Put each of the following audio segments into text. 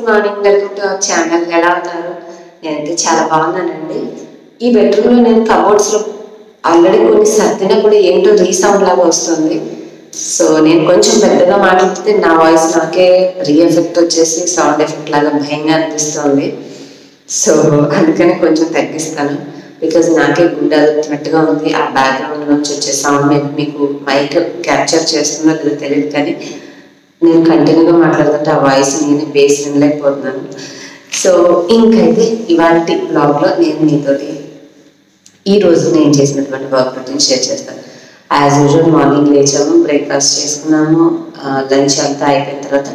Morning, welcome to our channel. ఎలా ఉన్నారు? నేనైతే చాలా బాగున్నానండి. ఈ బెడ్రూమ్లో నేను కబోర్డ్స్లో ఆల్రెడీ కొన్ని సర్దినా కూడా ఏంటో రీసౌండ్ లాగా వస్తుంది. సో నేను కొంచెం పెద్దగా మాట్లాడితే నా వాయిస్ నాకే ఎఫెక్ట్ వచ్చేసి సౌండ్ ఎఫెక్ట్ లాగా భయంగా అనిపిస్తుంది. సో అందుకని కొంచెం తగ్గిస్తాను. బికాజ్ నాకే గుండె అదుతున్నట్టుగా ఉంది. ఆ బ్యాక్గ్రౌండ్ నుంచి వచ్చే సౌండ్ మీకు మైక్ క్యాప్చర్ చేస్తుందో లేదో తెలియదు, కానీ నేను కంటిన్యూగా మాట్లాడుతుంటే ఆ వాయిస్ నేను బేస్ వినలేకపోతున్నాను. సో ఇంకైతే ఇవాళ బ్లాగ్లో నేను మీతోటి ఈరోజు నేను చేసినటువంటి వర్క్ రొటీన్ షేర్ చేస్తాను. యాజ్ యూజువల్ మార్నింగ్ లేచాము, బ్రేక్ఫాస్ట్ చేసుకున్నాము, లంచ్ అంతా అయిపోయిన తర్వాత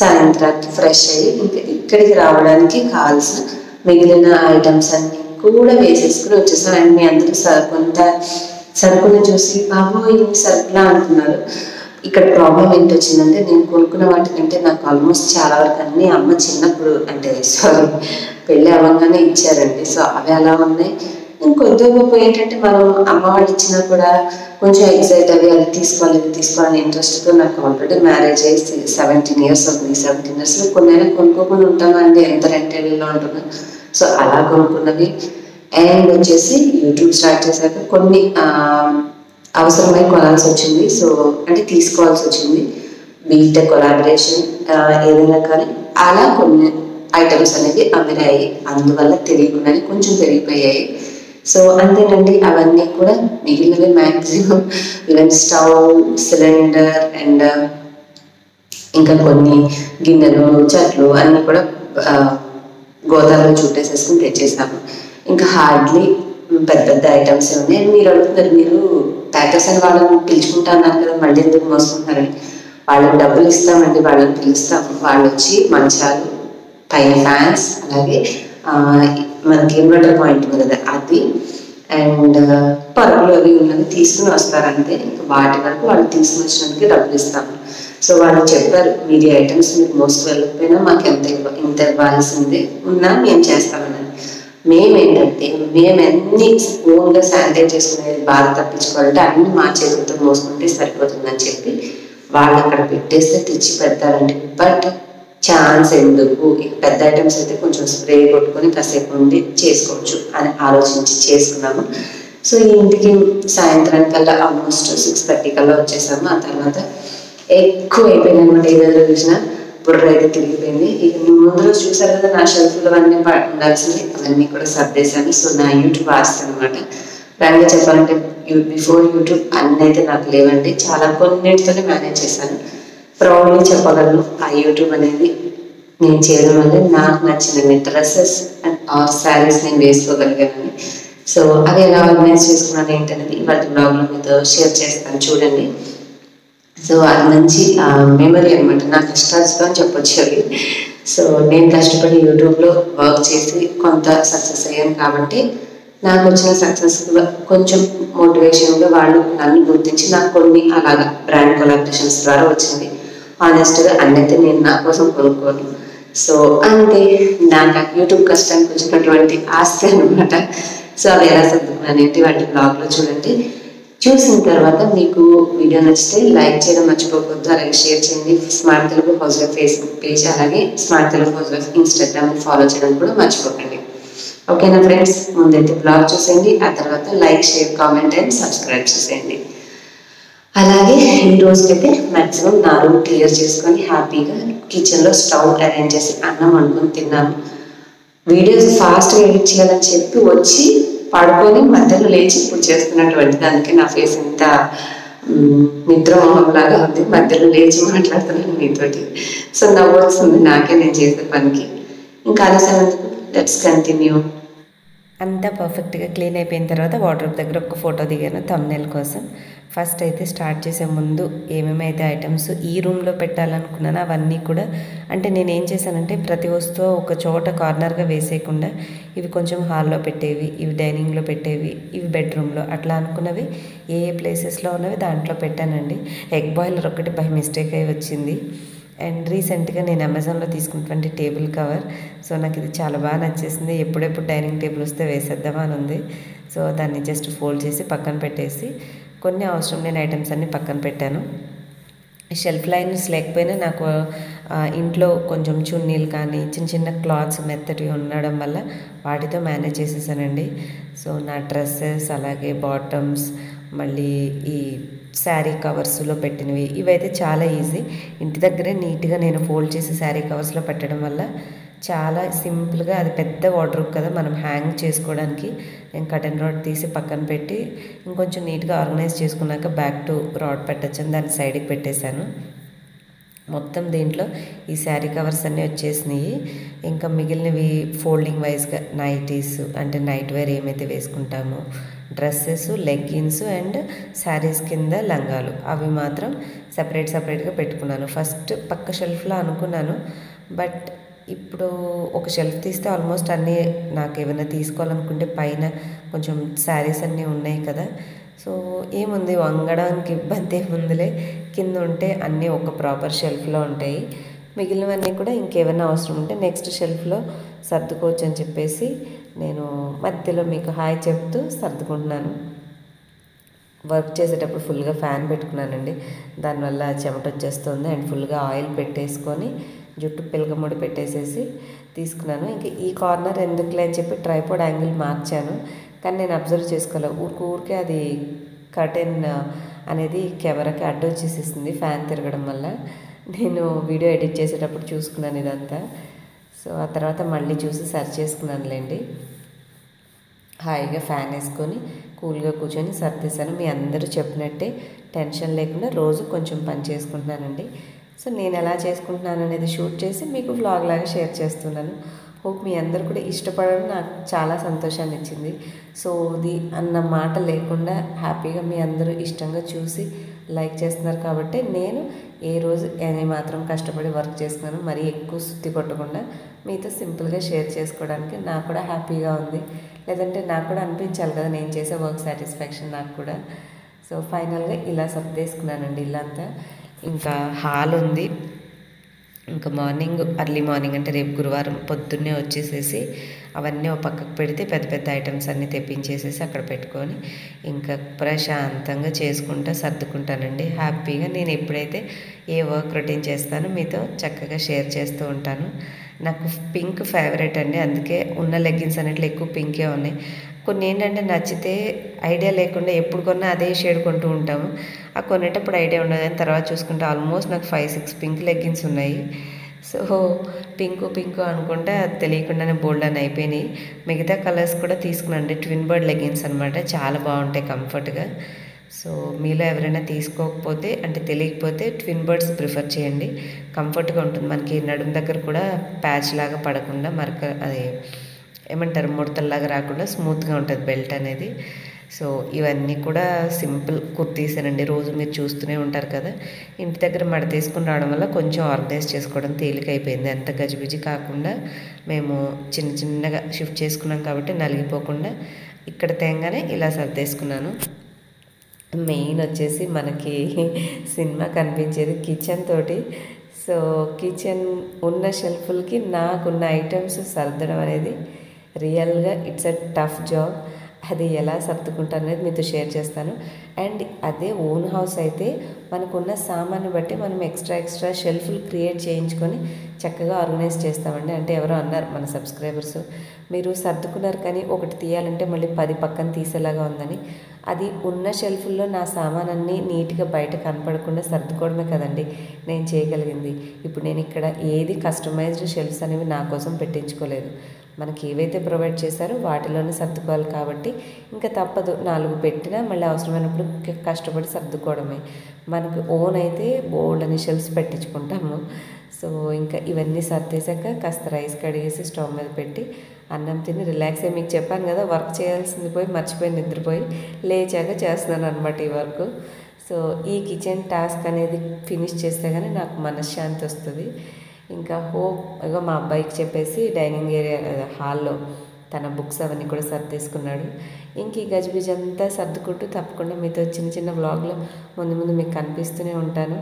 సాయంత్రానికి ఫ్రెష్ అయ్యి ఇంకా ఇక్కడికి రావడానికి కావాల్సిన మిగిలిన ఐటమ్స్ అన్నీ కూడా వేసేసుకుని వచ్చేసాం. అండ్ మీ అందరూ కొంత సరుకుని చూసి బాబు ఇన్ని సరుకులా అంటున్నారు. ఇక్కడ ప్రాబ్లం ఏంటి వచ్చిందంటే, నేను కొనుక్కున్న వాటికంటే నాకు ఆల్మోస్ట్ చాలా వరకు అన్నీ అమ్మ చిన్నప్పుడు అంటే పెళ్ళి అవ్వగానే ఇచ్చారండి. సో అవి అలా ఉన్నాయి. నేను కొద్దిగా గొప్ప ఏంటంటే మనం అమ్మ వాళ్ళు ఇచ్చినా కూడా కొంచెం ఎక్సైట్ అవి అది తీసుకోవాలని ఇంట్రెస్ట్తో నాకు ఆల్రెడీ మ్యారేజ్ అయ్యి 17 years అవుతుంది. 17 yearsలో కొన్నైనా కొనుక్కోకుండా ఉంటామండి, ఎంత రెంటేళ్ళలో ఉంటున్నా. సో అలా కొనుక్కున్నవి. అండ్ వచ్చేసి యూట్యూబ్ స్టార్ట్ చేశాక కొన్ని అవసరమై కొనాల్సి వచ్చింది. సో అంటే తీసుకోవాల్సి వచ్చింది. బీట్ కొలాబరేషన్ ఏదైనా కానీ అలా కొన్ని ఐటమ్స్ అనేవి అమ్మినాయి. అందువల్ల తెలియకుండానే కొంచెం పెరిగిపోయాయి. సో అంతేనండి. అవన్నీ కూడా మిగిలినవి maximum even stove, cylinder and ఇంకా కొన్ని గిన్నెలు, చెట్లు అన్నీ కూడా గోదావరిలో చుట్టేసేసుకుని తెచ్చేసాము. ఇంకా హార్డ్లీ పెద్ద పెద్ద ఐటమ్స్ ఉన్నాయి. మీరు అడుగుతున్నారు, మీరు ప్యాకర్స్ అని వాళ్ళని పిలుచుకుంటా అన్నారు కదా, మళ్ళీ ఎందుకు మోసుకుంటున్నారని. వాళ్ళకి డబ్బులు ఇస్తామండి, వాళ్ళని పిలుస్తాము. వాళ్ళు వచ్చి మంచాలు, పైన ఫ్యాన్స్, అలాగే మనకి ఇన్వర్టర్ పాయింట్ ఉంది కదా అది, అండ్ పరుపులు అవి ఉన్నవి తీసుకుని వస్తారంటే ఇంకా వాటి వరకు వాళ్ళు తీసుకుని వచ్చినందుకు డబ్బులు ఇస్తాము. సో వాళ్ళు చెప్పారు, మీరు ఐటమ్స్ మీరు మోసుకు వెళ్ళకపోయినా మాకు ఇంత ఇవ్వాల్సిందే ఉన్నా మేము చేస్తామని. మేమేంటంటే మేమన్నీ ఓన్గా శానిటైజ్ చేసుకునేది బాగా తప్పించుకోవాలంటే అన్ని మా చేతులతో మోసుకుంటే సరిపోతుందని చెప్పి వాళ్ళు అక్కడ పెట్టేస్తే తెచ్చి పెడతారండి. బట్ ఛాన్స్ ఎందుకు, పెద్ద ఐటమ్స్ అయితే కొంచెం స్ప్రే కొట్టుకొని కాసేపు ఉండి చేసుకోవచ్చు అని ఆలోచించి చేసుకున్నాము. సో ఈ ఇంటికి సాయంత్రానికల్లా ఆల్మోస్ట్ 6:30 కల్లా వచ్చేసాము. ఆ తర్వాత ఎక్కువ అయిపోయింది అనమాట. ఏ దగ్గర చూసినా బుర్ర అయితే తిరిగిపోయింది. ఇక ముందు రోజు చూసారు కదా నా షెల్ఫ్లో అన్నీ ఉండాల్సింది, అవన్నీ కూడా సర్దేశాను. సో నా యూట్యూబ్ ఆస్తాను అనమాట. ఫ్రాంక్గా చెప్పాలంటే బిఫోర్ యూట్యూబ్ అన్నీ అయితే నాకు లేవండి. చాలా కొన్నిటితోనే మేనేజ్ చేశాను. ప్రౌడ్లీ చెప్పగలను ఆ యూట్యూబ్ అనేది నేను చేయడం వల్ల నాకు నచ్చిన డ్రెస్సెస్ అండ్ శారీస్ నేను వేసుకోగలిగానని. సో అది ఎలా ఆర్గనైజ్ చేసుకున్నాను ఏంటనేది ఇవాళ బ్లాగ్లో మీతో షేర్ చేస్తాను, చూడండి. సో అది మంచి మెమరీ అనమాట, నా కష్టాలతో అని చెప్పొచ్చు అది. సో నేను కష్టపడి యూట్యూబ్లో వర్క్ చేసి కొంత సక్సెస్ అయ్యాను కాబట్టి నాకు వచ్చిన సక్సెస్ కొంచెం మోటివేషన్గా వాళ్ళు నన్ను గుర్తించి నాకు కొన్ని అలాగా బ్రాండ్ కొలాబరేషన్స్ ద్వారా వచ్చింది. ఆనెస్ట్గా అన్నైతే నేను నా కోసం కొనుక్కోను. సో అంతే, నాకు యూట్యూబ్ కష్టానికి వచ్చినటువంటి ఆస్తి అనమాట. సో అవి ఎలా సర్దుకున్నానంటే వాటి బ్లాగ్లో చూడండి. చూసిన తర్వాత మీకు వీడియో నచ్చితే లైక్ చేయడం మర్చిపోకూడదు, అలాగే షేర్ చేయండి. Smart Telugu house wife Facebook page, అలాగే స్మార్ట్ తెలుగు హౌస్ వైఫ్ ఇన్స్టాగ్రామ్ని ఫాలో చేయడం కూడా మర్చిపోకండి. ఓకేనా ఫ్రెండ్స్? ముందైతే బ్లాగ్ చూసేయండి, ఆ తర్వాత like, share, comment and subscribe చేసేయండి. అలాగే ఈ రోజుకైతే మ్యాక్సిమం నా రూమ్ క్లియర్ చేసుకొని హ్యాపీగా కిచెన్లో స్టవ్ అరేంజ్ చేసి అన్నం వండుకొని తిన్నాను. వీడియోస్ ఫాస్ట్గా ఎడిట్ చేయాలని చెప్పి వచ్చి పడుకొని మధ్యలో లేచి పూజ చేస్తున్నటువంటిది. అందుకే నా ఫేస్ ఇంత నిద్రమోహంలాగా ఉంది. మధ్యలో లేచి మాట్లాడుతున్నాను మీతోటి. సో నవ్వు వస్తుంది నాకే నేను చేసే పనికి. ఇంకా ఆలస్యం ఎందుకు, లెట్స్ కంటిన్యూ. అంతా పర్ఫెక్ట్గా క్లీన్ అయిపోయిన తర్వాత వార్డ్రోబ్ దగ్గర ఒక ఫోటో దిగాను థంబ్నెయిల్ కోసం. ఫస్ట్ అయితే స్టార్ట్ చేసే ముందు ఏమేమైతే ఐటమ్స్ ఈ రూమ్లో పెట్టాలనుకున్నానో అవన్నీ కూడా, అంటే నేను ఏం చేశానంటే ప్రతి వస్తువు ఒక చోట కార్నర్గా వేసేయకుండా ఇవి కొంచెం హాల్లో పెట్టేవి, ఇవి డైనింగ్లో పెట్టేవి, ఇవి బెడ్రూమ్లో అట్లా అనుకున్నవి ఏ ప్లేసెస్లో ఉన్నవి దాంట్లో పెట్టానండి. ఎగ్ బాయిలర్ ఒకటి బై మిస్టేక్ అయి వచ్చింది. అండ్ రీసెంట్గా నేను అమెజాన్లో తీసుకున్నటువంటి టేబుల్ కవర్. సో నాకు ఇది చాలా బాగా నచ్చేసింది. ఎప్పుడెప్పుడు డైనింగ్ టేబుల్ వస్తే వేసేద్దామా అని ఉంది. సో దాన్ని జస్ట్ ఫోల్డ్ చేసి పక్కన పెట్టేసి కొన్ని అవసరం లేని ఐటమ్స్ అన్నీ పక్కన పెట్టాను. షెల్ఫ్ లైనర్స్ లేకపోయినా నాకు ఇంట్లో కొంచెం చున్నీలు కానీ చిన్న చిన్న క్లాత్స్ మెత్తటి ఉండడం వల్ల వాటితో మేనేజ్ చేసేసానండి. సో నా డ్రెస్సెస్ అలాగే బాటమ్స్ మళ్ళీ ఈ శారీ కవర్స్లో పెట్టినవి ఇవైతే చాలా ఈజీ. ఇంటి దగ్గరే నీట్గా నేను ఫోల్డ్ చేసి శారీ కవర్స్లో పెట్టడం వల్ల చాలా సింపుల్గా, అది పెద్ద వార్డ్రోబ్ కదా, మనం హ్యాంగ్ చేసుకోవడానికి నేను కటన్ రాడ్ తీసి పక్కన పెట్టి ఇంకొంచెం నీట్గా ఆర్గనైజ్ చేసుకున్నాక బ్యాక్ టు రాడ్ పెట్టచ్చని దాన్ని సైడ్కి పెట్టేశాను. మొత్తం దీంట్లో ఈ శారీ కవర్స్ అన్నీ వచ్చేసినాయి. ఇంకా మిగిలినవి ఫోల్డింగ్ వైజ్గా నైటీస్ అంటే నైట్ వేర్ ఏమైతే వేసుకుంటామో డ్రెస్సెస్, లెగ్గిన్స్ అండ్ శారీస్ కింద లంగాలు అవి మాత్రం సపరేట్గా పెట్టుకున్నాను. ఫస్ట్ పక్క షెల్ఫ్లో అనుకున్నాను, బట్ ఇప్పుడు ఒక షెల్ఫ్ తీస్తే ఆల్మోస్ట్ అన్నీ నాకు ఏమైనా తీసుకోవాలనుకుంటే పైన కొంచెం శారీస్ అన్నీ ఉన్నాయి కదా, సో ఏముంది వంగడానికి ఇబ్బంది ఏముందిలే, కింద ఉంటే అన్నీ ఒక ప్రాపర్ షెల్ఫ్లో ఉంటాయి. మిగిలినవన్నీ కూడా ఇంకేమైనా అవసరం ఉంటే నెక్స్ట్ షెల్ఫ్లో సర్దుకోవచ్చు అని చెప్పేసి నేను మధ్యలో మీకు హాయ్ చెప్తూ సర్దుకుంటున్నాను. వర్క్ చేసేటప్పుడు ఫుల్గా ఫ్యాన్ పెట్టుకున్నానండి, దానివల్ల చెమట వచ్చేస్తుంది. అండ్ ఫుల్గా ఆయిల్ పెట్టేసుకొని జుట్టు పిలకముడి పెట్టేసేసి తీసుకున్నాను. ఇంకా ఈ కార్నర్ ఎందుకులే అని చెప్పి ట్రైపాడ్ యాంగిల్ మార్చాను, కానీ నేను అబ్జర్వ్ చేసుకోలే, ఊరికే అది కర్టెన్ అనేది కెమెరాకి అడ్డు వచ్చేసేసింది ఫ్యాన్ తిరగడం వల్ల. నేను వీడియో ఎడిట్ చేసేటప్పుడు చూసుకున్నాను ఇదంతా. సో ఆ తర్వాత మళ్ళీ చూసి సర్చ్ చేసుకున్నానులేండి. హాయిగా ఫ్యాన్ వేసుకొని కూల్గా కూర్చొని సర్దేశాను. మీ అందరూ చెప్పినట్టే టెన్షన్ లేకుండా రోజు కొంచెం పని చేసుకుంటున్నానండి. సో నేను ఎలా చేసుకుంటున్నాను అనేది షూట్ చేసి మీకు వ్లాగ్ లాగా షేర్ చేస్తున్నాను. హోప్ మీ అందరూ కూడా ఇష్టపడడం నాకు చాలా సంతోషాన్ని ఇచ్చింది. సో ఇది అన్న మాట లేకుండా హ్యాపీగా మీ అందరూ ఇష్టంగా చూసి లైక్ చేస్తున్నారు కాబట్టి నేను ఏ రోజు మాత్రం కష్టపడి వర్క్ చేస్తున్నాను, మరీ ఎక్కువ సుత్తి కొట్టకుండా మీతో సింపుల్గా షేర్ చేసుకోవడానికి నాకు కూడా హ్యాపీగా ఉంది. లేదంటే నాకు కూడా అనిపించాలి కదా నేను చేసే వర్క్ సాటిస్ఫాక్షన్ నాకు కూడా. సో ఫైనల్గా ఇలా సర్దేసుకున్నానండి ఇల్లంతా. ఇంకా హాల్ ఉంది, ఇంకా మార్నింగ్ అర్లీ మార్నింగ్ అంటే రేపు గురువారం పొద్దున్నే వచ్చేసేసి అవన్నీ ఒక పక్కకు పెడితే పెద్ద పెద్ద ఐటమ్స్ అన్నీ తెప్పించేసేసి అక్కడ పెట్టుకొని ఇంకా ప్రశాంతంగా చేసుకుంటా సర్దుకుంటానండి హ్యాపీగా. నేను ఎప్పుడైతే ఏ వర్క్ రొటీన్ చేస్తానో మీతో చక్కగా షేర్ చేస్తూ ఉంటాను. నాకు పింక్ ఫేవరెట్ అండి, అందుకే ఉన్న లెగ్గిన్స్ అన్నిట్లో ఎక్కువ పింకే ఉన్నాయి. కొన్ని ఏంటంటే నచ్చితే ఐడియా లేకుండా ఎప్పుడు కొన్నా అదే షేడ్ కొంటూ ఉంటాము, ఆ కొనేటప్పుడు ఐడియా ఉండదు, కానీ తర్వాత చూసుకుంటే ఆల్మోస్ట్ నాకు 5-6 పింక్ లెగ్గిన్స్ ఉన్నాయి. సో పింకు అనుకుంటే అది తెలియకుండానే బోల్డ్ అని అయిపోయినాయి. మిగతా కలర్స్ కూడా తీసుకున్నాను, ట్విన్ బర్డ్ లెగ్గిన్స్ అనమాట, చాలా బాగుంటాయి కంఫర్ట్గా. సో మీలో ఎవరైనా తీసుకోకపోతే అంటే తెలియకపోతే ట్విన్ బర్డ్స్ ప్రిఫర్ చేయండి, కంఫర్ట్గా ఉంటుంది. మనకి నడుము దగ్గర కూడా ప్యాచ్ లాగా పడకుండా మరక అది ఏమంటారు ముడతల్లాగా రాకుండా స్మూత్గా ఉంటుంది బెల్ట్ అనేది. సో ఇవన్నీ కూడా సింపుల్ కుర్తీసేనండి, రోజు మీరు చూస్తూనే ఉంటారు కదా. ఇంటి దగ్గర మడ తీసుకుని రావడం వల్ల కొంచెం ఆర్గనైజ్ చేసుకోవడం తేలికైపోయింది, అంత గజిబిజి కాకుండా మేము చిన్నగా షిఫ్ట్ చేసుకున్నాం కాబట్టి నలిగిపోకుండా ఇక్కడ తేగానే ఇలా సర్దేసుకున్నాను. మెయిన్ వచ్చేసి మనకి సినిమా కనిపించేది కిచెన్ తోటి. సో కిచెన్ ఉన్న షెల్ఫ్లకి నాకున్న ఐటమ్స్ సర్దడం అనేది రియల్గా ఇట్స్ అ టఫ్ జాబ్. అది ఎలా సర్దుకుంటాను అనేది మీతో షేర్ చేస్తాను. అండ్ అదే ఓన్ హౌస్ అయితే మనకున్న సామాన్ని బట్టి మనం ఎక్స్ట్రా షెల్ఫ్లు క్రియేట్ చేయించుకొని చక్కగా ఆర్గనైజ్ చేస్తామండి. అంటే ఎవరో అన్నారు మన సబ్స్క్రైబర్స్, మీరు సర్దుకున్నారు కానీ ఒకటి తీయాలంటే మళ్ళీ 10 పక్కన తీసేలాగా ఉందని. అది ఉన్న షెల్ఫ్ల్లో నా సామానన్నీ నీట్గా బయట కనపడకుండా సర్దుకోవడమే కదండి నేను చేయగలిగింది. ఇప్పుడు నేను ఇక్కడ ఏది కస్టమైజ్డ్ షెల్ఫ్స్ అనేవి నా కోసం పెట్టించుకోలేదు, మనకి ఏవైతే ప్రొవైడ్ చేశారో వాటిలోనే సర్దుకోవాలి కాబట్టి ఇంకా తప్పదు. 4 పెట్టినా మళ్ళీ అవసరమైనప్పుడు కష్టపడి సర్దుకోవడమే. మనకు ఓన్ అయితే బోల్డ్ అని షెల్ఫ్స్ పెట్టించుకుంటాము. సో ఇంకా ఇవన్నీ సర్దేశాక కాస్త రైస్ కడిగేసి స్టవ్ మీద పెట్టి అన్నం తిని రిలాక్స్ అయ్యి, మీకు చెప్పాను కదా వర్క్ చేయాల్సింది పోయి మర్చిపోయి నిద్రపోయి లేచాక చేస్తున్నాను అనమాట ఈ వర్క్. సో ఈ కిచెన్ టాస్క్ అనేది ఫినిష్ చేస్తే కానీ నాకు మనశ్శాంతి వస్తుంది. ఇంకా ఇగో మా అబ్బాయికి చెప్పేసి డైనింగ్ ఏరియా హాల్లో తన బుక్స్ అవన్నీ కూడా సర్దేసుకున్నాడు. ఇంక ఈ గజిబిజి అంతా సర్దుకుంటూ తప్పకుండా మీతో చిన్న వ్లాగ్లో ముందు మీకు కనిపిస్తూనే ఉంటాను.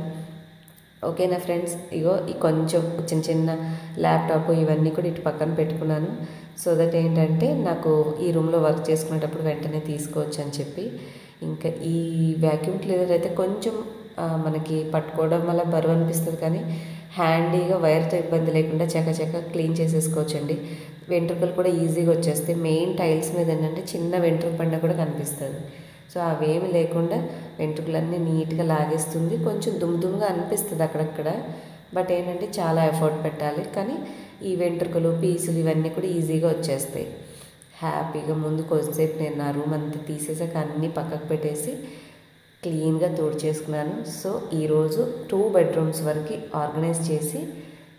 ఓకేనా ఫ్రెండ్స్. ఇగో ఈ కొంచెం చిన్న ల్యాప్టాప్ ఇవన్నీ కూడా ఇటు పక్కన పెట్టుకున్నాను, సో దట్ ఏంటంటే నాకు ఈ రూమ్లో వర్క్ చేసుకునేటప్పుడు వెంటనే తీసుకోవచ్చు అని చెప్పి. ఇంకా ఈ వ్యాక్యూమ్ క్లీనర్ అయితే కొంచెం మనకి పట్టుకోవడం వల్ల బరువు అనిపిస్తుంది, కానీ హ్యాండీగా వైర్తో ఇబ్బంది లేకుండా చక్కచక్క క్లీన్ చేసేసుకోవచ్చండి. వెంట్రుకలు కూడా ఈజీగా వచ్చేస్తాయి. మెయిన్ టైల్స్ మీద ఏంటంటే చిన్న వెంట్రుక పండ కూడా కనిపిస్తుంది. సో అవేమి లేకుండా వెంట్రుకలన్నీ నీట్గా లాగేస్తుంది. కొంచెం దుమ్ముగా అనిపిస్తుంది అక్కడక్కడ, బట్ ఏంటంటే చాలా ఎఫర్ట్ పెట్టాలి. కానీ ఈ వెంట్రుకలు పీసులు ఇవన్నీ కూడా ఈజీగా వచ్చేస్తాయి. హ్యాపీగా ముందు కొద్దిసేపు నేను నా రూమ్ అంతా తీసేసాక అన్నీ పక్కకు పెట్టేసి క్లీన్గా తుడిచేసుకున్నాను. సో ఈరోజు 2 బెడ్రూమ్స్ వరకు ఆర్గనైజ్ చేసి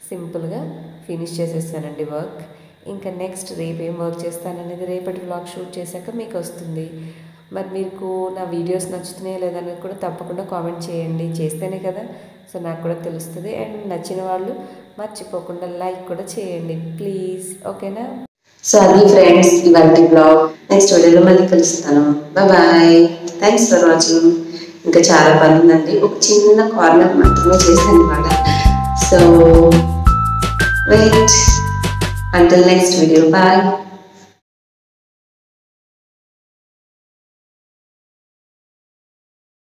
సింపుల్గా ఫినిష్ చేసేస్తానండి వర్క్. ఇంకా నెక్స్ట్ రేపు ఏం వర్క్ చేస్తాననేది రేపటి వ్లాగ్ షూట్ చేశాక మీకు వస్తుంది. మరి మీకు నా వీడియోస్ నచ్చుతున్నాయా లేదనేది కూడా తప్పకుండా కామెంట్ చేయండి. చేస్తేనే కదా సో నాకు కూడా తెలుస్తుంది. అండ్ నచ్చిన వాళ్ళు మర్చిపోకుండా లైక్ కూడా చేయండి ప్లీజ్. ఓకేనా? సో అది ఫ్రెండ్స్ ఇవాళ బ్లాగ్. నెక్స్ట్ వీడియోలో మళ్ళీ కలుస్తాను. బాయ్. Thanks for watching. ఇంకా చాలా పని ఉందండి. ఒక చిన్న కార్నర్ మాత్రమే చేశాను అనమాట. So wait until next video. Bye.